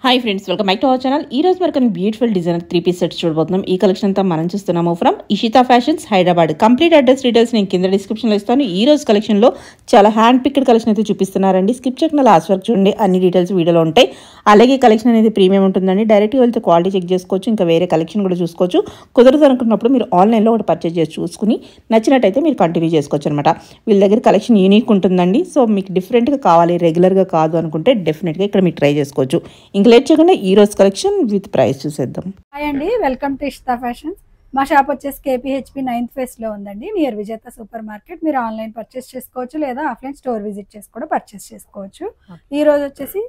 Hi friends, welcome back to our channel. ఈ రోజు వరకు బ్యూటిఫుల్ డిజైనర్ 3 పీస్ సెట్స్ చూడబోతున్నాం. ఈ కలెక్షన్ అంతా మనం చూస్తున్నాము from Ishita fashions Hyderabad. Complete address details నేను కింద డిస్క్రిప్షన్లో ఇస్తాను. ఈ రోజు కలెక్షన్లో చాలా హ్యాండ్ పిక్డ్ కలెక్షన్ అయితే చూపిస్తున్నారండి. స్కిప్ చేయకుండా లాస్ట్ వరకు చూడండి, అన్ని డీటెయిల్స్ వీడియోలో ఉంటాయి. అలాగే కలెక్షన్ అనేది ప్రీమియం ఉంటుందండి. డైరెక్ట్గా వెళ్తే క్వాలిటీ చెక్ చేసుకోవచ్చు, ఇంకా వేరే కలెక్షన్ కూడా చూసుకోవచ్చు. కుదరదు అనుకున్నప్పుడు మీరు ఆన్లైన్లో ఒకటి పర్చేజ్ చేసి చూసుకుని నచ్చినట్టయితే మీరు కంటిన్యూ చేసుకోవచ్చు అనమాట. వీళ్ళ దగ్గర కలెక్షన్ యూనిక్ ఉంటుందండి. సో మీకు డిఫరెంట్గా కావాలి, రెగ్యులర్గా కాదు అనుకుంటే డెఫినెట్గా ఇక్కడ మీరు ట్రై చేసుకోవచ్చు. ఇంకా లేట్ చేయకుండా ఈ రోజు కలెక్షన్ విత్ ప్రైస్ చూసేద్దాం. హాయ్ అండి, వెల్కమ్ టు ఇషితా ఫ్యాషన్స్. మా షాప్ వచ్చేసి KPHP 9th phase లో ఉందండి, నియర్ విజేత సూపర్ మార్కెట్. మీరు ఆన్లైన్ పర్చేస్ చేసుకోవచ్చు, లేదా ఆఫ్లైన్ స్టోర్ విజిట్ చేసి కూడా పర్చేస్ చేసుకోవచ్చు. ఈ రోజు వచ్చేసి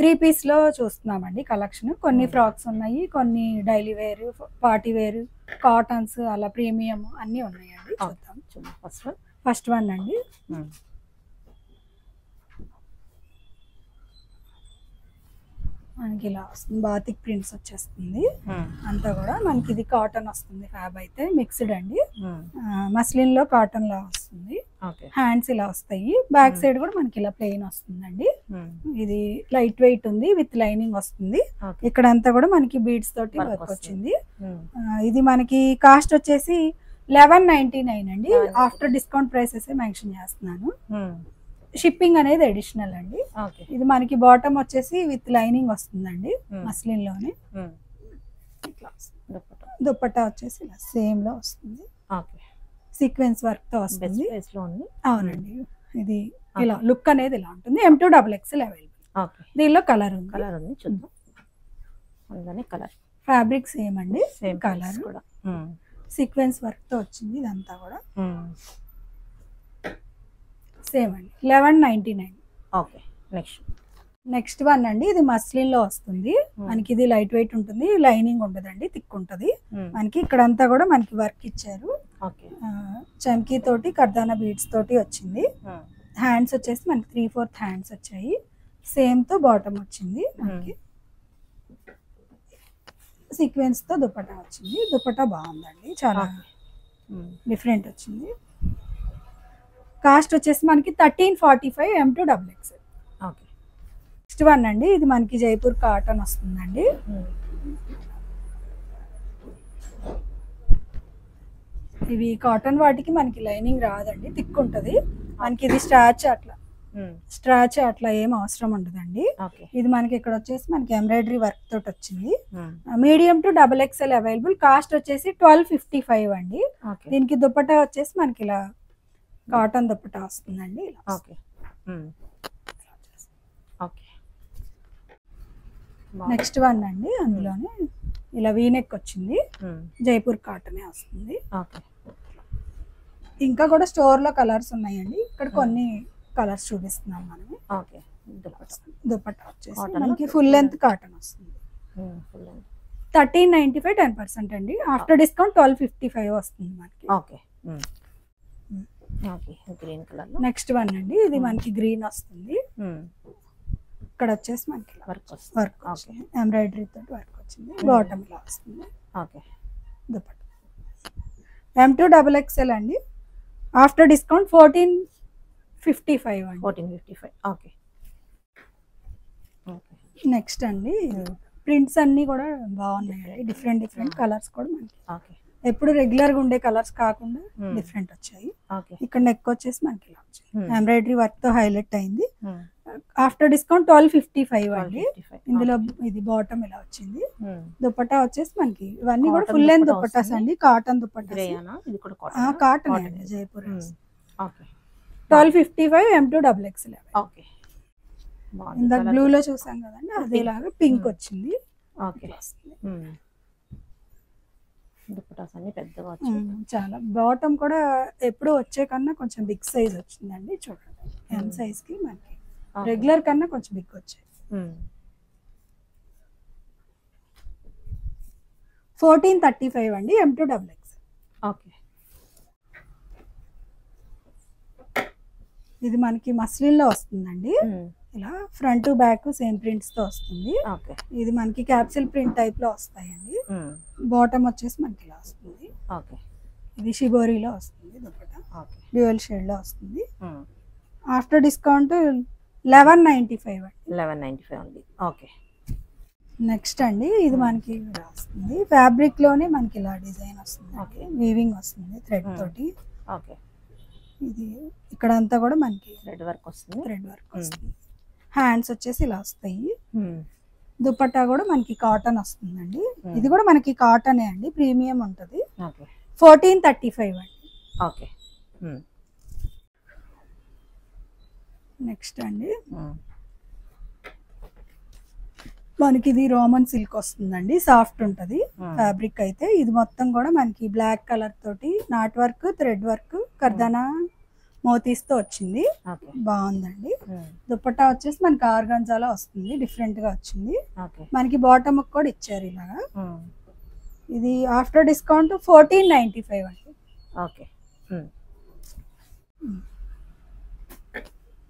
3 పీస్ లో చూస్తున్నామండి కలెక్షన్. కొన్ని ఫ్రాక్స్ ఉన్నాయి, కొన్ని daily wear, party wear, cottons, అలా ప్రీమియం అన్నీ ఉన్నాయండి. చూద్దాం. ఫస్ట్ వన్ అండి. మనకి ఇలా వస్తుంది, బాతిక్ ప్రింట్స్ వచ్చేస్తుంది. అంతా కూడా మనకి ఇది కాటన్ వస్తుంది. ఫ్యాబ్ అయితే మిక్స్డ్ అండి, మస్లిన్ లో కాటన్ లా వస్తుంది. హ్యాండ్స్ ఇలా వస్తాయి. బ్యాక్ సైడ్ కూడా మనకి ఇలా ప్లెయిన్ వస్తుందండి. ఇది లైట్ వెయిట్ ఉంది, విత్ లైనింగ్ వస్తుంది. ఇక్కడ అంతా కూడా మనకి బీడ్స్ తోటి వర్క్ వచ్చింది. ఇది మనకి కాస్ట్ వచ్చేసి 1199 అండి. ఆఫ్టర్ డిస్కౌంట్ ప్రైసెస్ మెన్షన్ చేస్తున్నాను. షిప్పింగ్ అనేది అడిషనల్ అండి. ఇది మనకి బాటమ్ వచ్చేసి విత్ లైనింగ్ వస్తుందండి, మస్లిన్ లోనే. దుపట్టా వచ్చేసి ఇలా సేమ్ లో వస్తుంది, సీక్వెన్స్ వర్క్ తో వస్తుంది. అవునండి, ఇది ఇలా లుక్ అనేది ఇలా ఉంటుంది. M2XXL available. దీనిలో కలర్ ఉంది. ఫ్యాబ్రిక్ సేమ్ అండి, కలర్ సీక్వెన్స్ వర్క్ తో వచ్చింది. ఇదంతా కూడా సేమ్ అండి, 1199. ఓకే, నెక్స్ట్ వన్ అండి. ఇది మస్లిన్ లో వస్తుంది మనకి. ఇది లైట్ వెయిట్ ఉంటుంది, లైనింగ్ ఉండదండి, థిక్ ఉంటుంది. మనకి ఇక్కడంతా కూడా మనకి వర్క్ ఇచ్చారు. చమ్కీ తోటి కర్దానా బీడ్స్ తోటి వచ్చింది. హ్యాండ్స్ వచ్చేసి మనకి 3/4 హ్యాండ్స్ వచ్చాయి. సేమ్ తో బాటమ్ వచ్చింది. మనకి సీక్వెన్స్ తో దుపట్టా వచ్చింది. దుపట్టా బాగుందండి, చాలా డిఫరెంట్ వచ్చింది. కాస్ట్ వచ్చేసి మనకి 1345 M2XXL. నెక్స్ట్ వన్ అండి. ఇది మనకి జైపూర్ కాటన్ వస్తుందండి. ఇవి కాటన్ వాటికి మనకి లైనింగ్ రాదండి, థిక్ ఉంటుంది. మనకి ఇది స్ట్రాచ్ అట్లా ఏం అవసరం ఉండదండి. ఇది మనకి ఇక్కడ వచ్చేసి మనకి ఎంబ్రాయిడరీ వర్క్ తోటి వచ్చింది. Medium to XXL available. Cost వచ్చేసి 1255 అండి. దీనికి దుపట్టా వచ్చేసి మనకి ఇలా కాటన్ దుపట్టా వస్తుందండి. నెక్స్ట్ వన్ అండి. అందులోనే ఇలా వీనెక్ వచ్చింది, జైపూర్ కాటనే వస్తుంది. ఇంకా కూడా స్టోర్ లో కలర్స్ ఉన్నాయండి. ఇక్కడ కొన్ని కలర్స్ చూపిస్తున్నాం మనం. దుపట్టా వచ్చేసి మనకి ఫుల్ లెంత్ కాటన్ వస్తుంది. 1395 10% అండి. ఆఫ్టర్ డిస్కౌంట్ 1255 వస్తుంది మనకి. Green colour. నెక్స్ట్ వన్ అండి. ఇది మనకి గ్రీన్ వస్తుంది. ఇక్కడ వచ్చేసి మనకి వర్క్ ఎంబ్రాయిడరీ తోటి వర్క్ వచ్చింది. బాటమ్ ఇలా వస్తుంది. దుపట్టా M2XXL అండి. ఆఫ్టర్ డిస్కౌంట్ 1455 అండి. 1455. నెక్స్ట్ అండి. ప్రింట్స్ అన్ని కూడా బాగున్నాయండి, డిఫరెంట్ కలర్స్ కూడా మనకి ఎప్పుడు రెగ్యులర్ గా ఉండే కలర్స్ కాకుండా డిఫరెంట్ వచ్చాయి. ఇక్కడ నెక్ వచ్చేసి మనకి ఇలా వచ్చింది, ఎంబ్రాయిడరీ వర్క్ తో హైలైట్ అయింది. ఆఫ్టర్ డిస్కౌంట్ 1255 అండి. ఇందులో ఇది బాటమ్ ఇలా వచ్చింది. దుపట్టా వచ్చేసి మనకి ఇవన్నీ కూడా ఫుల్ లెంత్ దుపట్టాస్ అండి, కాటన్ దుపట్టా. కాటన్ అండి, జైపూర్. 1255 M2XXL. ఇందాక బ్లూ లో చూసాం కదండి, అదేలాగా పింక్ వచ్చింది. చాలా బాటమ్ కూడా ఎప్పుడు వచ్చే కన్నా కొంచెం బిగ్ సైజ్ వచ్చిందండి. చూడండి, M సైజ్ కి మనకి రెగ్యులర్ కన్నా కొంచెం బిగ్ వచ్చాయి. 1435 అండి, M2XXL. ఇది మనకి మస్లిన్ లో వస్తుందండి. ఇలా ఫ్రంట్ బ్యాక్ సేమ్ ప్రింట్స్ తో వస్తుంది. ఇది మనకి క్యాప్సిల్ ప్రింట్ టైప్ లో వస్తాయండి. బాటమ్ వచ్చేసి మనకి ఇలా వస్తుంది. ఇది షిబోరీలో వస్తుంది. దుపట్టా డ్యూయల్ షేడ్ లో వస్తుంది. ఆఫ్టర్ డిస్కౌంట్ 1195 అండి. 1195 ఓన్లీ. ఓకే, నెక్స్ట్ అండి ఇది మనకి ఇలా వస్తుంది, ఫ్యాబ్రిక్ లోనే మనకి ఇలా డిజైన్ వస్తుంది, ఓకే. వీవింగ్ వస్తుంది థ్రెడ్ తోటి. ఓకే. ఇది ఇక్కడ అంతా కూడా మనకి థ్రెడ్ వర్క్ వస్తుంది. థ్రెడ్ వర్క్ వస్తుంది. హ్యాండ్స్ వచ్చేసి ఇలా వస్తాయి. దుపట్టా కూడా మనకి కాటన్ వస్తుందండి. ఇది కూడా మనకి కాటనే అండి, ప్రీమియం ఉంటుంది. 1435 అండి. ఓకే. నెక్స్ట్ అండి మనకి ఇది రోమన్ సిల్క్ వస్తుందండి, సాఫ్ట్ ఉంటుంది ఫ్యాబ్రిక్ అయితే. ఇది మొత్తం కూడా మనకి బ్లాక్ కలర్ తోటి నాట్ వర్క్, థ్రెడ్ వర్క్, కర్దానా మోతీస్ తో వచ్చింది. బాగుందండి. దుపట్టా వచ్చేసి మనకి ఆర్గాంజాలో వస్తుంది, డిఫరెంట్ గా వచ్చింది. మనకి బాటమ్ కూడా ఇచ్చారు ఇలాగా. ఇది ఆఫ్టర్ డిస్కౌంట్ 1495 అండి. ఓకే.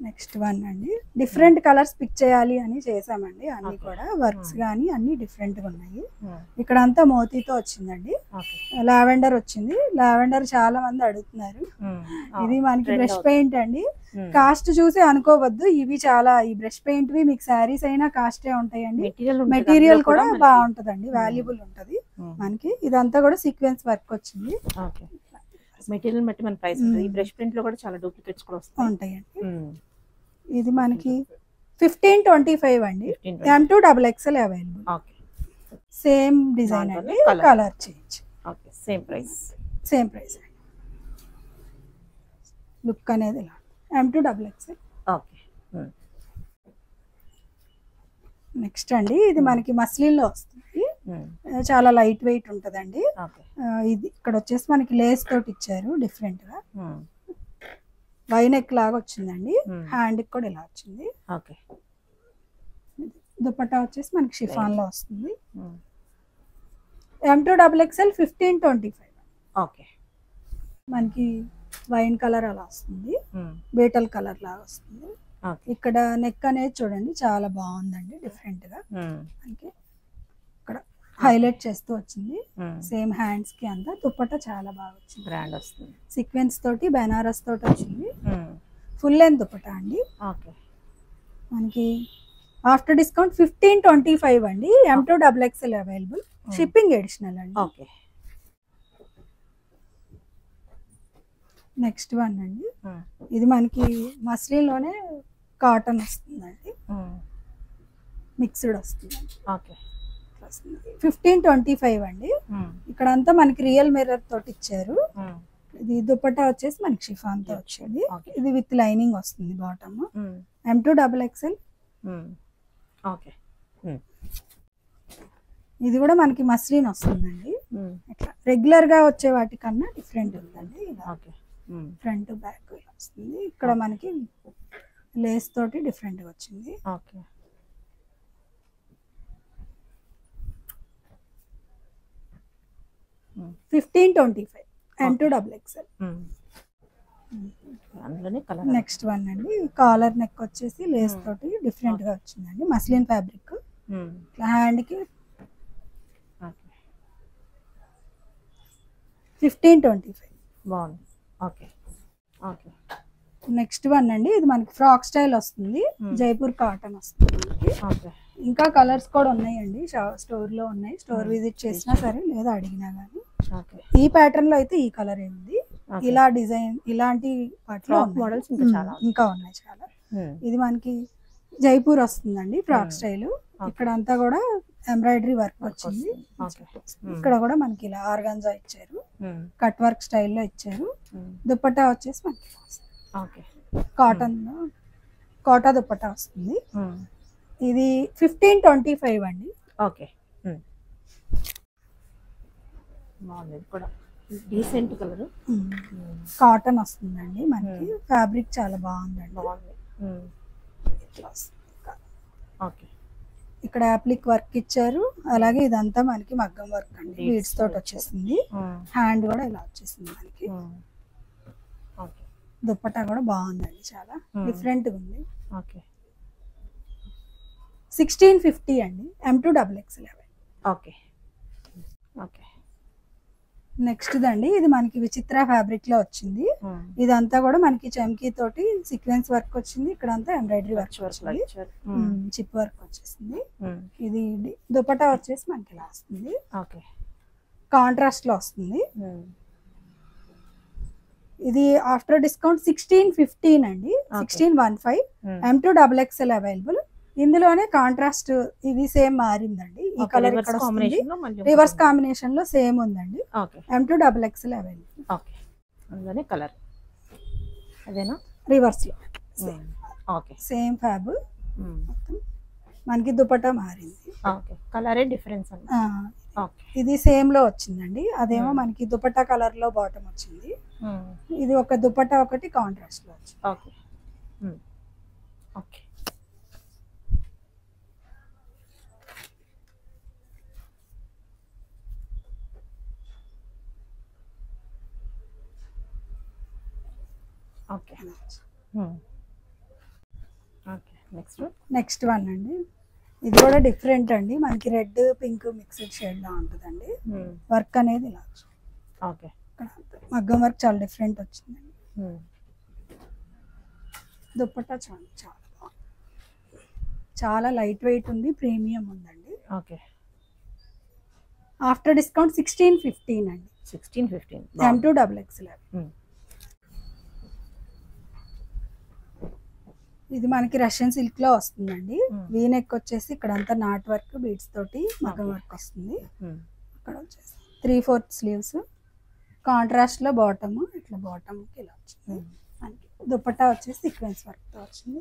నెక్స్ట్ వన్ అండి, డిఫరెంట్ కలర్స్ పిక్ చేయాలి అని చేసామండి. అన్ని కూడా వర్క్స్ గానీ అన్ని డిఫరెంట్ గా ఉన్నాయి. ఇక్కడ అంతా మోతీతో వచ్చిందండి, లావెండర్ వచ్చింది. లావెండర్ చాలా మంది అడుగుతున్నారు. ఇది మనకి బ్రష్ పెయింట్ అండి. కాస్ట్ చూసి అనుకోవద్దు, ఇవి చాలా ఈ బ్రష్ పెయింట్ వి మీకు శారీస్ అయినా కాస్టే ఉంటాయండి. మెటీరియల్ కూడా బాగుంటదండి, వాల్యుబుల్ ఉంటది మనకి. ఇదంతా కూడా సీక్వెన్స్ వర్క్ వచ్చింది. మెటీరియల్ బట్టి మన ప్రైస్ ఉంటుంది. ఈ బ్రష్ ప్రింట్ లో కూడా చాలా డూప్లికేట్స్ కూడా ఉంటాయండి. ఇది మనకి 1525 అండి. M2 XXL available. Same design అండి, colour change. Same price. Same price అండి. లుక్ అనేది ఇలా M2 XXL. నెక్స్ట్ అండి ఇది మనకి మస్లిన్ లో వస్తుంది, చాలా లైట్ వెయిట్ ఉంటదండి. ఇది ఇక్కడ వచ్చేసి మనకి లేస్ తోటి ఇచ్చారు, డిఫరెంట్ గా వైనెక్ లాగా వచ్చిందండి. హ్యాండ్ కూడా ఇలా వచ్చింది. దుపట్టా వచ్చేసి మనకి షిఫాన్ లో వస్తుంది. M2 XXL 1525. మనకి వైన్ కలర్ అలా వస్తుంది, బేటల్ కలర్ లాగా వస్తుంది. ఇక్కడ నెక్ అనేది చూడండి చాలా బాగుందండి, డిఫరెంట్ గా మనకి ఇక్కడ హైలైట్ చేస్తూ వచ్చింది. సేమ్ హ్యాండ్స్ కి అంతా. దుపట్టా చాలా బాగా వచ్చింది, బ్రాండ్ వస్తుంది. సీక్వెన్స్ తోటి బెనారస్ తోటి వచ్చింది. ఫుల్ లెంత్ దుపట్టా అండి. మనకి ఆఫ్టర్ డిస్కౌంట్ 1525 అండి. M2 XXL available, shipping additional అండి. నెక్స్ట్ వన్ అండి, ఇది మనకి మస్లిన్ లోనే కాటన్ వస్తుందండి, మిక్స్డ్ వస్తుందండి. 1525 అండి. ఇక్కడ అంతా మనకి రియల్ మిర్రర్ తోటి ఇచ్చారు. ఇది దుపట్టా వచ్చేసి మనకి షిఫాన్ తో వచ్చింది. ఇది విత్ లైనింగ్ వస్తుంది బాటమ్. M2 XXL. ఇది కూడా మనకి మస్లిన్ వస్తుందండి. ఇట్లా రెగ్యులర్ గా వచ్చే వాటికన్నా డిఫరెంట్ ఉందండి. ఫ్రంట్ బ్యాక్ వస్తుంది. ఇక్కడ మనకి లేస్ తోటి డిఫరెంట్ గా వచ్చింది. 1525 M2 XXL. నెక్స్ట్ వన్ అండి, కాలర్ నెక్ వచ్చేసి లేస్ తోటి డిఫరెంట్ గా వచ్చిందండి, మస్లిన్ ఫ్యాబ్రిక్. హ్యాండ్ కి 1525. బాగుంది. నెక్స్ట్ వన్ అండి, ఇది మనకి ఫ్రాక్ స్టైల్ వస్తుంది, జైపూర్ కాటన్ వస్తుంది మనకి. ఇంకా కలర్స్ కూడా ఉన్నాయండి, స్టోర్ లో ఉన్నాయి. స్టోర్ విజిట్ చేసినా సరే లేదా అడిగినా గానీ. ఈ ప్యాటర్న్ లో అయితే ఈ కలర్ ఏముంది, ఇలా డిజైన్ ఇలాంటి వాటిలో మోడల్స్ ఇంకా ఉన్నాయి చాలా. ఇది మనకి జైపూర్ వస్తుందండి, ఫ్రాక్ స్టైల్. ఇక్కడ అంతా కూడా ఎంబ్రాయిడరీ వర్క్ వచ్చింది. ఇక్కడ కూడా మనకి ఇలా ఆర్గాంజా ఇచ్చారు, కట్ వర్క్ స్టైల్లో ఇచ్చారు. దుపట్టా వచ్చేసి మనకి కాటన్ కోటా దుపట్టా వస్తుంది. ఇది 1525 అండి. డీసెంట్ కలర్, కాటన్ వస్తుందండి మనకి. ఫ్యాబ్రిక్ చాలా బాగుందండి. ఇక్కడ అప్లిక్ వర్క్ ఇచ్చారు. అలాగే ఇదంతా మనకి మగ్గం వర్క్ అండి, బీడ్స్ తోటి వచ్చేసింది. హ్యాండ్ కూడా ఇలా వచ్చేసింది మనకి. దుపట్టా కూడా బాగుందండి, చాలా డిఫరెంట్ గా ఉంది. 1650 అండి. M2 XXL. నెక్స్ట్ దండి ఇది మనకి విచిత్ర ఫ్యాబ్రిక్ లో వచ్చింది. ఇదంతా కూడా మనకి చమ్కీ తోటి సీక్వెన్స్ వర్క్ వచ్చింది. ఇక్కడ అంతా ఎంబ్రాయిడరీ వర్క్ వచ్చింది, చిప్ వర్క్ వచ్చేసింది. ఇది దుపట్టా వచ్చేసి మనకి ఇలా వస్తుంది, కాంట్రాస్ట్ లో వస్తుంది. ఇది ఆఫ్టర్ డిస్కౌంట్ 1615 అండి, 1615. M2XXL available. ఇందులోనే కాంట్రాస్ట్ ఇది సేమ్ మారిందండి, ఈ కలర్ ఇక్కడ వస్తుంది, రివర్స్ కాంబినేషన్ లో సేమ్ ఉందండి. M2XXL available. ఓకే, అందులోనే కలర్ అదేనా, రివర్స్ లో సేమ్ ఫ్యాబ్. మనకి దుపట్టా మారింది, కలరే డిఫరెన్స్ అండి. ఇది సేమ్ లో వచ్చిందండి, అదేమో మనకి దుపట్టా కలర్ లో బాటమ్ వచ్చింది. ఇది ఒక దుపట్టా ఒకటి కాంట్రాస్ట్ లో వచ్చింది. Okay okay. Okay okay. Next one అండి, ఇది కూడా డిఫరెంట్ అండి, మనకి రెడ్ పింక్ మిక్స్డ్ షేడ్ లా ఉంటుందండి. వర్క్ అనేది ఇలా ఓకే, మగ్గం వర్క్ చాలా డిఫరెంట్ వచ్చిందండి. దుపట్టా చాలా లైట్ వెయిట్ ఉంది, ప్రీమియం ఉందండి. ఓకే. ఆఫ్టర్ డిస్కౌంట్ 1615 అండి, 1615. M2XXL. ఇది మనకి రష్యన్ సిల్క్ లో వస్తుందండి. వీ నెక్ వచ్చేసి ఇక్కడ అంతా నాట్ వర్క్ బీడ్స్ తోటి మగ్గం వర్క్ వస్తుంది. ఇక్కడ వచ్చేసి 3/4 స్లీవ్స్, కాంట్రాస్ట్ లో బాటమ్, ఇట్లా బాటమ్ కి ఇలా వచ్చింది. మనకి దుపట్టా వచ్చేసి సీక్వెన్స్ వర్క్ తో వచ్చింది.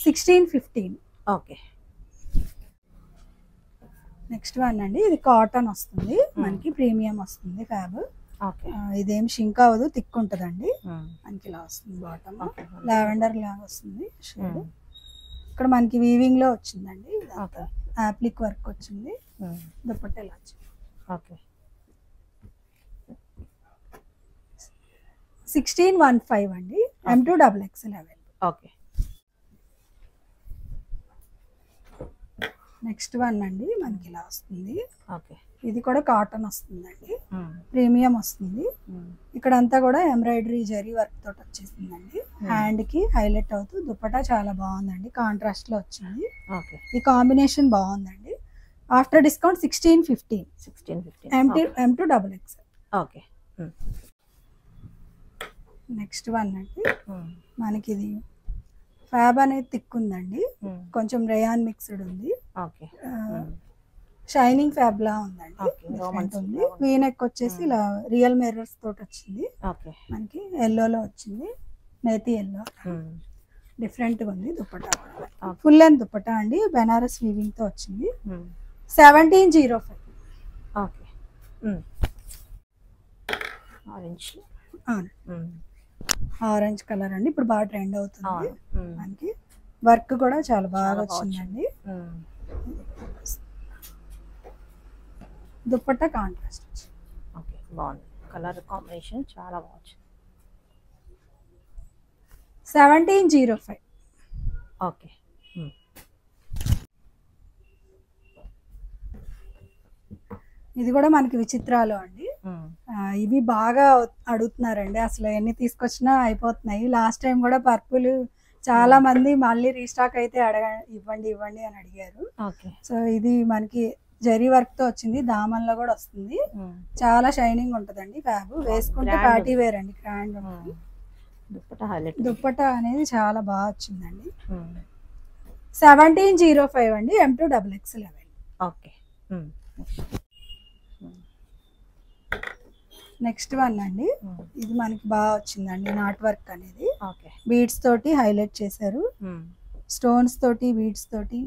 1615. ఓకే. నెక్స్ట్ వన్ అండి, ఇది కాటన్ వస్తుంది, మనకి ప్రీమియం వస్తుంది ఫ్యాబ్. ఇదేం షింక్ అవ్వదు, థిక్ ఉంటదండి. మనకి ఇలా వస్తుంది బాటమ్, లావెండర్ లాగా వస్తుంది షేడ్. ఇక్కడ మనకి వీవింగ్ లో వచ్చిందండి, యాప్లిక్ వర్క్ వచ్చింది. దుపట్టా ఇలా వచ్చింది. 1615 అండి, M2XXL available. Okay. Next one అండి, మనకి ఇలా వస్తుంది. ఓకే. ఇది కూడా కాటన్ వస్తుందండి, ప్రీమియం వస్తుంది. ఇక్కడ అంతా కూడా ఎంబ్రాయిడరీ జరీ వర్క్ తోటి వచ్చేసిందండి. హ్యాండ్ కి హైలైట్ అవుతూ దుపట్టా చాలా బాగుందండి, కాంట్రాస్ట్ లో వచ్చింది. ఈ కాంబినేషన్ బాగుందండి. After discount 1615. M2XXL. Okay. Next one అండి, మనకి ఇది ఫ్యాబ్ అనేది థిక్ ఉందండి, కొంచెం రేయాన్ మిక్స్డ్ ఉంది. షైనింగ్ ఫ్యాబ్ లా ఉందండి. వీ నెక్ వచ్చేసి ఇలా రియల్ మిర్రర్స్ తోటి వచ్చింది. మనకి ఎల్లోలో వచ్చింది, మేతి ఎల్లో, డిఫరెంట్ గా ఉంది. దుపట్టా ఫుల్ లెంత్ దుపట్టా అండి, బెనారస్ వీవింగ్ తో వచ్చింది. 1705. ఓకే. ఆరెంజ్ కలర్ అండి, ఇప్పుడు బాగా ట్రెండ్ అవుతుంది. మనకి వర్క్ కూడా చాలా బాగా వచ్చిందండి. దుపట్టా కాంట్రాస్ట్. ఓకే, బాగుంది, కలర్ కాంబినేషన్ చాలా బాగుంది. 1705. ఓకే. ఇది కూడా మనకి విచిత్రాలు అండి. ఇవి బాగా అడుగుతున్నారండి, అసలు ఎన్ని తీసుకొచ్చినా అయిపోతున్నాయి. లాస్ట్ టైం కూడా పర్పుల్ చాలా మంది మళ్ళీ రీస్టాక్ అయితే ఇవ్వండి ఇవ్వండి అని అడిగారు. సో ఇది మనకి జరీ వర్క్ తో వచ్చింది, దామన్ లో కూడా వస్తుంది. చాలా షైనింగ్ ఉంటదండి ఫ్యాబ్, వేసుకుంటే పార్టీ వేర్ అండి, గ్రాండ్ ఉంటుంది. దుపట్టా అనేది చాలా బాగా వచ్చిందండి. 1705 అండి, M2XXL available. Okay. Next one అండి, ఇది మనకి బాగా వచ్చిందండి, నాట్ వర్క్ అనేది బీడ్స్ తోటి హైలైట్ చేశారు, స్టోన్స్ తోటి బీడ్స్ తోటి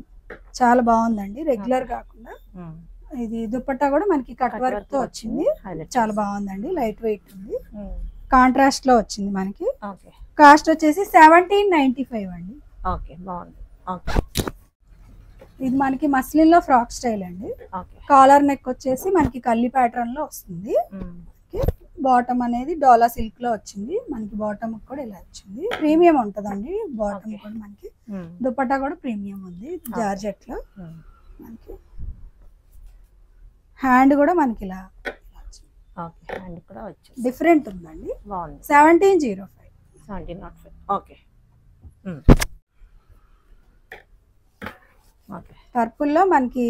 చాలా బాగుందండి, రెగ్యులర్ కాకుండా. ఇది దుపట్టా కూడా మనకి కట్ వర్క్ తో వచ్చింది, చాలా బాగుందండి, లైట్ వెయిట్ ఉంది, కాంట్రాస్ట్ లో వచ్చింది. మనకి కాస్ట్ వచ్చేసి 1795 అండి. ఇది మనకి మస్లిన్ లో ఫ్రాక్ స్టైల్ అండి. కాలర్ నెక్ వచ్చేసి మనకి కల్లి ప్యాటర్న్ లో వస్తుంది. బాటమ్ అనేది డోలా సిల్క్ లో వచ్చింది, మనకి బాటమ్ కూడా ఇలా వచ్చింది, ప్రీమియం ఉంటదండి బాటమ్ కూడా. మనకి దుపట్టా కూడా ప్రీమియం ఉంది, జార్జెట్ లో. మనకి హ్యాండ్ కూడా మనకి ఇలా ఓకే, హ్యాండ్ కూడా వచ్చేసి డిఫరెంట్ ఉందండి. బాగుంది. 1705. 1705. Okay okay. పర్పుల్లో మనకి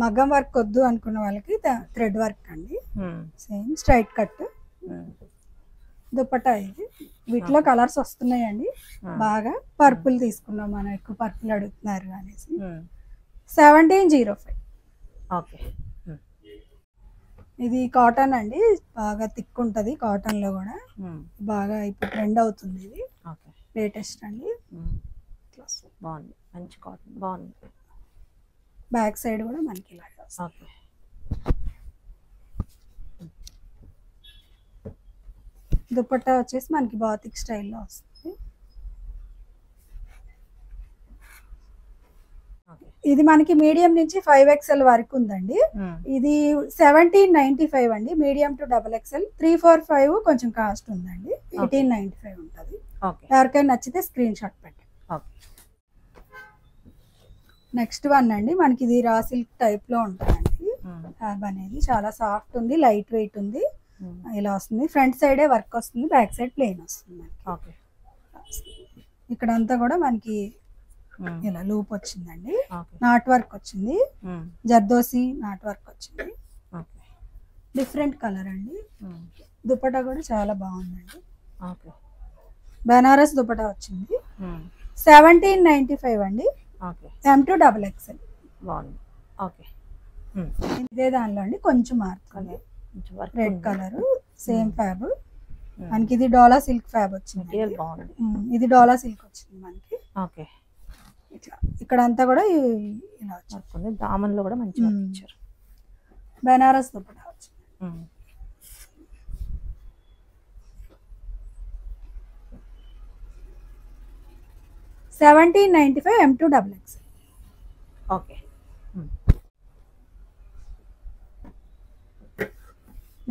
మగ్గం వర్క్ వద్దు అనుకున్న వాళ్ళకి థ్రెడ్ వర్క్ అండి. సేమ్ స్ట్రైట్ కట్ దుపట్టా ఇది. వీటిలో కలర్స్ వస్తున్నాయండి బాగా. పర్పుల్ తీసుకున్నాం మనం, ఎక్కువ పర్పుల్ అడుగుతున్నారు అనేసి. 1705. ఓకే. ఇది కాటన్ అండి, బాగా థిక్ ఉంటుంది కాటన్లో కూడా. బాగా ఇప్పుడు ట్రెండ్ అవుతుంది ఇది, లేటెస్ట్ అండి. బాగుంది, మంచి కాటన్ బాగుంది. బ్యాక్ సైడ్ కూడా మనకి ఇలా. ఓకే. దుపట్టా వచ్చేసి మనకి బాతిక్ స్టైల్లో వస్తుంది. ఇది మనకి మీడియం నుంచి 5XL వరకు ఉందండి. ఇది 1795 అండి, మీడియం టు XXL. 345 కొంచెం కాస్ట్ ఉందండి, 1895 ఉంటుంది. ఎవరికైనా నచ్చితే స్క్రీన్ షాట్ పెట్టండి. నెక్స్ట్ వన్ అండి, మనకి ఇది రా సిల్క్ టైప్ లో ఉంటుందండి. ఫ్యాబ్ అనేది చాలా సాఫ్ట్ ఉంది, లైట్ వెయిట్ ఉంది. ఇలా వస్తుంది, ఫ్రంట్ సైడే వర్క్ వస్తుంది, బ్యాక్ సైడ్ ప్లెయిన్ వస్తుంది. ఇక్కడ అంతా కూడా మనకి ఇలా లూప్ వచ్చిందండి, నాట్ వర్క్ వచ్చింది, జర్దోసి నాట్ వర్క్ వచ్చింది. డిఫరెంట్ కలర్ అండి. దుపట్టా కూడా చాలా బాగుందండి. బెనారస్ దుపట్టా వచ్చింది. 1795 అండి, M to XXL. ఇదే దానిలో అండి కొంచెం మార్చుకోండి, రెడ్ కలర్ సేమ్ ఫ్యాబ్. మనకి ఇది డోలా సిల్క్ ఫ్యాబ్ వచ్చింది. ఇది డోలా సిల్క్ వచ్చింది మనకి. ఇట్లా ఇక్కడ అంతా కూడా ఇలా వచ్చింది. దామన్లో కూడా మంచి ఇచ్చారు. బెనారస్ దుపట్టా వచ్చింది. 1795 M to XXL. Okay.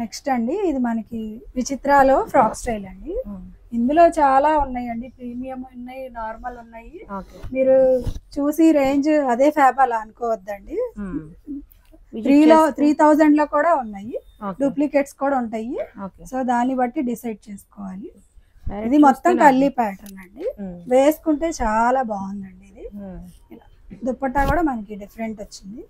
Next అండి, ఇది మనకి విచిత్రాలో ఫ్రాక్ స్టైల్ అండి. ఇందులో చాలా ఉన్నాయండి, ప్రీమియం ఉన్నాయి, నార్మల్ ఉన్నాయి. మీరు చూసి రేంజ్ అదే ఫ్యాబ్ అలా అనుకోవద్దండి. 3000 లో కూడా ఉన్నాయి, డూప్లికేట్స్ కూడా ఉంటాయి. సో దాన్ని బట్టి డిసైడ్ చేసుకోవాలి. ఇది మొత్తం కల్లీ ప్యాటర్న్ అండి, వేసుకుంటే చాలా బాగుందండి ఇది. ఇలా దుపట్టా కూడా మనకి డిఫరెంట్ వచ్చింది.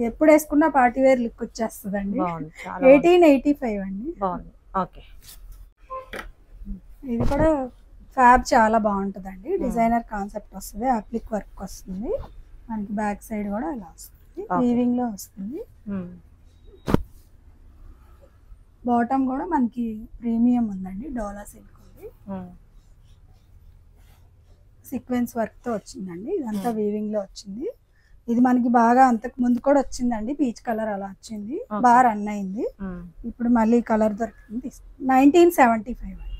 ఎప్పుడు వేసుకున్నా పార్టీ వేర్ లుక్ వచ్చేస్తుందండి. 1885 అండి. ఇది కూడా ఫ్యాబ్ చాలా బాగుంటుందండి, డిజైనర్ కాన్సెప్ట్ వస్తుంది, అప్లిక్ వర్క్ వస్తుంది. మనకి బ్యాక్ సైడ్ కూడా ఇలా వస్తుంది, వీవింగ్ లో వస్తుంది. బాటమ్ కూడా మనకి ప్రీమియం ఉందండి, డోలా సిల్క్ ఉంది, సీక్వెన్స్ వర్క్ తో వచ్చిందండి. ఇదంతా వీవింగ్ లో వచ్చింది. ఇది మనకి బాగా అంతకు ముందు కూడా వచ్చిందండి, పీచ్ కలర్ అలా వచ్చింది, బాగా రన్ అయింది. ఇప్పుడు మళ్ళీ కలర్ దొరుకుతుంది. 1975 అండి.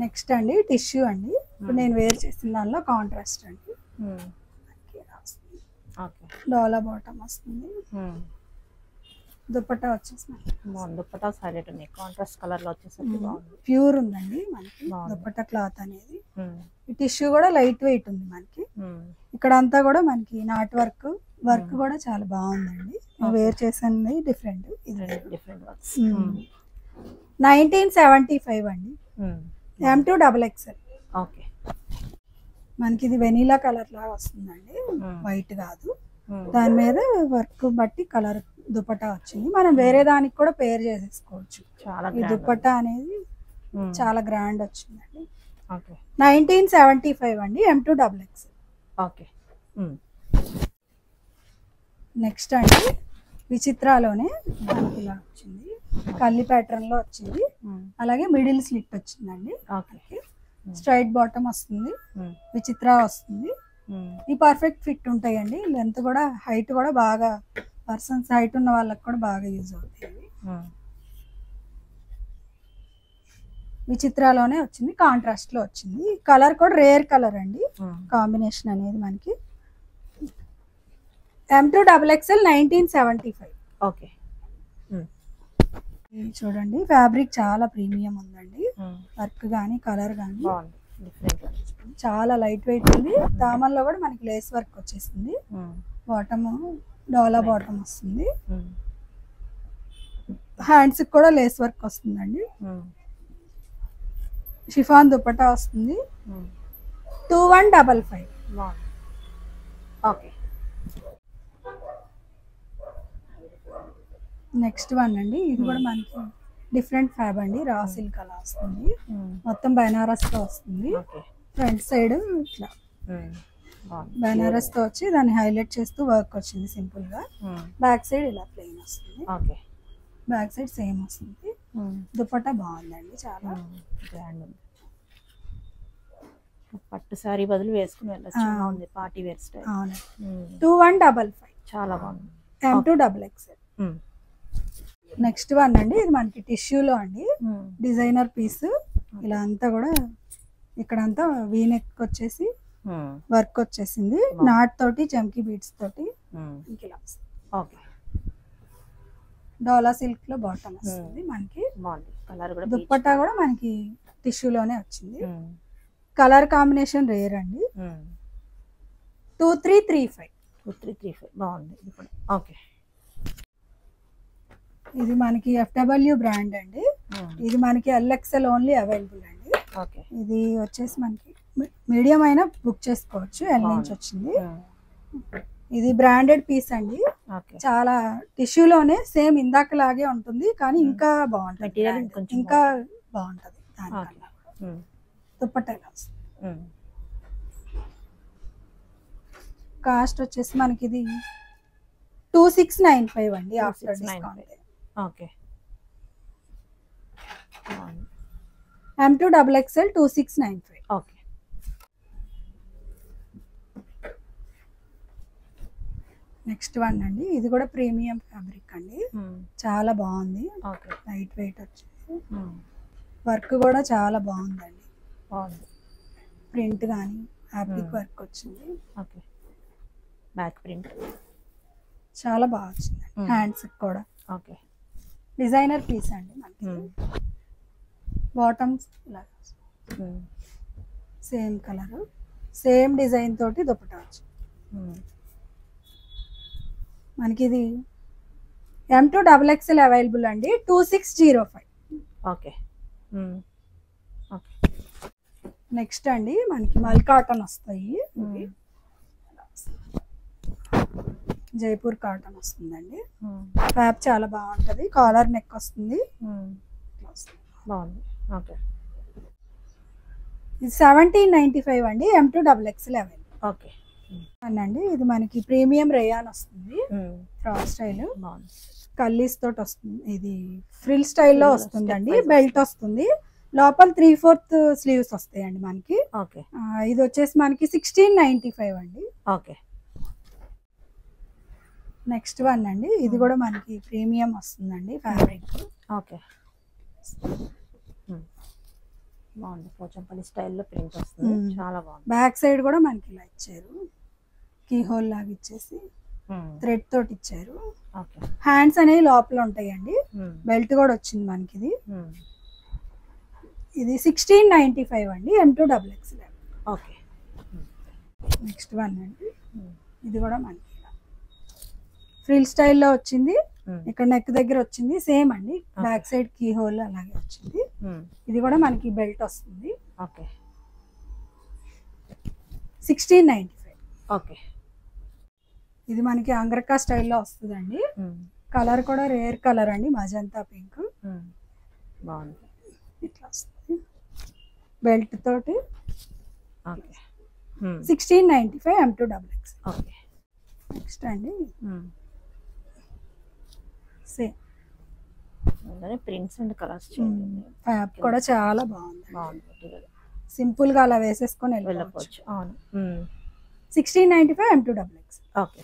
నెక్స్ట్ అండి టిష్యూ అండి, ఇప్పుడు నేను వేర్ చేసిన దానిలో కాంట్రాస్ట్ అండి. డోలా బాటమ్ వస్తుంది. దుపట్టా వచ్చేసి దుపట్టా సైలెంట్ ఉన్నాయి, కాంట్రాస్ట్ కలర్ లో వచ్చేసరికి బాగుంది. ప్యూర్ ఉందండి మనకి దుపట్టా క్లాత్ అనేది. ఈ టిష్యూ కూడా లైట్ వెయిట్ ఉంది మనకి. ఇక్కడ అంతా కూడా మనకి నాట్ వర్క్ కూడా చాలా బాగుందండి. వేర్ చేసింది డిఫరెంట్. 1975 అండి, M to XXL. మనకి ఇది వెనీలా కలర్ లాగా వస్తుందండి, వైట్ కాదు. దాని మీద వర్క్ బట్టి కలర్ దుపట్టా వచ్చింది. మనం వేరే దానికి కూడా పేర్ చేసేసుకోవచ్చు. ఈ దుపట్టా అనేది చాలా గ్రాండ్ వచ్చిందండి. 1975 అండి, M to XXL. నెక్స్ట్ అండి విచిత్రాలోనే మనకి ఇలా వచ్చింది, కల్లి ప్యాటర్న్ లో వచ్చింది. అలాగే మిడిల్ స్లిట్ వచ్చిందండి, స్ట్రైట్ బాటమ్ వస్తుంది, విచిత్ర వస్తుంది. ఈ పర్ఫెక్ట్ ఫిట్ ఉంటాయండి. లెంత్ కూడా హైట్ కూడా బాగా, పర్సన్స్ హైట్ ఉన్న వాళ్ళకి కూడా బాగా యూజ్ అవుతాయి. విచిత్రాలోనే వచ్చింది, కాంట్రాస్ట్ లో వచ్చింది. కలర్ కూడా రేర్ కలర్ అండి, కాంబినేషన్ అనేది మనకి. M to XXL 1975. చూడండి ఫ్యాబ్రిక్ చాలా ప్రీమియం ఉందండి, వర్క్ కానీ కలర్ కానీ చాలా లైట్ వెయిట్ ఉంది. దామన్లో కూడా మనకి లేస్ వర్క్ వచ్చేసింది. బాటమ్ డోలా బాటమ్ వస్తుంది. హ్యాండ్స్ కూడా లేస్ వర్క్ వస్తుందండి. షిఫాన్ దుపట్టా వస్తుంది. 2155. ఓకే. నెక్స్ట్ వన్ అండి, ఇది కూడా మనకి డిఫరెంట్ ఫ్యాబ్ అండి. రా సిల్క్ అలా వస్తుంది. మొత్తం బెనారస్ తో వస్తుంది. ఫ్రంట్ సైడ్ ఇట్లా బెనారస్ తో వచ్చి దాన్ని హైలైట్ చేస్తూ వర్క్ వచ్చింది సింపుల్ గా. బ్యాక్ సైడ్ ఇలా ప్లెయిన్ వస్తుంది. బ్యాక్ సైడ్ సేమ్ వస్తుంది. దుపట్టా బాగుందండి, చాలా గ్రాండ్ ఉంది. పట్టు సారీ బదులు వేసుకుని వెళ్ళచ్చు. Party wear style. 2155. చాలా బాగుంది. M2XXL. నెక్స్ట్ వన్ అండి, ఇది మనకి టిష్యూలో అండి. Designer piece. ఇలా అంతా కూడా ఇక్కడంతా వీ నెక్ వచ్చేసి వర్క్ వచ్చేసింది. నాట్ తోటి చమ్కీ బీట్స్ తోటి ఇలా ఓకే. డోలా సిల్క్ లో బాటమ్ వస్తుంది మనకి. దుప్పట్టా కూడా మనకి టిష్యూలోనే వచ్చింది. కలర్ కాంబినేషన్ రేర్ అండి. 2335. బాగుంది. ఓకే. ఇది మనకి FW బ్రాండ్ అండి. ఇది మనకి LXL ఓన్లీ అవైలబుల్ అండి. ఇది వచ్చేసి మనకి మీడియం అయినా బుక్ చేసుకోవచ్చు. L నుంచి వచ్చింది. ఇది బ్రాండెడ్ పీస్ అండి. చాలా టిష్యూలోనే సేమ్ ఇందాక లాగే ఉంటుంది, కానీ ఇంకా బాగుంటుంది. ఇంకా బాగుంటది దానికన్నా. దుపట్టా కాస్ట్ వచ్చేసి మనకి ఇది 2695 అండి after discount. Okay. M2XXL 2695. Okay. Next one అండి, ఇది కూడా ప్రీమియం ఫ్యాబ్రిక్ అండి. చాలా బాగుంది. లైట్ వెయిట్ వచ్చింది. వర్క్ కూడా చాలా బాగుందండి. ప్రింట్ కానీ ఫ్యాబ్రిక్ వర్క్ వచ్చింది. ఓకే. బ్యాక్ ప్రింట్ చాలా బాగా వచ్చింది. హ్యాండ్స్ కూడా ఓకే. డిజైనర్ పీస్ అండి మనకి. Bottoms same colour same design తోటి దుపట్టా వచ్చింది మనకి. ఇది M2XXL అవైలబుల్ అండి. 2605. ఓకే. నెక్స్ట్ అండి మనకి మల్ కాటన్ వస్తాయి. జైపూర్ కాటన్ వస్తుందండి. ఫ్యాబ్ చాలా బాగుంటది. కాలర్ నెక్ వస్తుంది. బాగుంది. ఓకే. ఇది 1795 అండి. M2XXL available. ఓకే అండి. ఇది మనకి ప్రీమియం రేయాన్ వస్తుంది. ఫ్రాక్ స్టైల్ కల్లీస్ తోటి వస్తుంది. ఇది ఫ్రిల్ స్టైల్లో వస్తుందండి. బెల్ట్ వస్తుంది. లోపల 3/4 స్లీవ్స్ వస్తాయండి మనకి. ఓకే. ఇది వచ్చేసి మనకి 1695 అండి. ఓకే. నెక్స్ట్ వన్ అండి, ఇది కూడా మనకి ప్రీమియం వస్తుందండి ఫ్యాబ్రిక్. ఓకే. బాగుంది. పోచంపల్లి స్టైల్లో ప్రింట్ వస్తుంది. చాలా బాగుంది. బ్యాక్ సైడ్ కూడా మనకి ఇలా ఇచ్చారు. కీ హోల్ లాగా ఇచ్చేసి థ్రెడ్ తోటి ఇచ్చారు. హ్యాండ్స్ అనేవి లోపల ఉంటాయండి. బెల్ట్ కూడా వచ్చింది మనకి. ఇది 1695 అండి. M2XXL. ఓకే. నెక్స్ట్ వన్ అండి, ఇది కూడా మనకి ఫ్రిల్ స్టైల్లో వచ్చింది. ఇక్కడ నెక్ దగ్గర వచ్చింది సేమ్ అండి. బ్యాక్ సైడ్ కీ హోల్ అలాగే వచ్చింది. ఇది కూడా మనకి బెల్ట్ వస్తుంది. ఓకే. 1695. ఓకే. ఇది మనకి అంగ్రకా స్టైల్లో వస్తుందండి. కలర్ కూడా రేర్ కలర్ అండి. Magenta pink. బాగుంది. ఇట్లా వస్తుంది బెల్ట్ తోటి. ఓకే. 1695 M2XXL. ఓకే. నెక్స్ట్ అండి same prints and colours fab కూడా చాలా బాగుంది. బాగుంది. సింపుల్ గా అలా వేసేసుకొని వెళ్ళవచ్చు. అవును. 1695 M2XXL. ఓకే.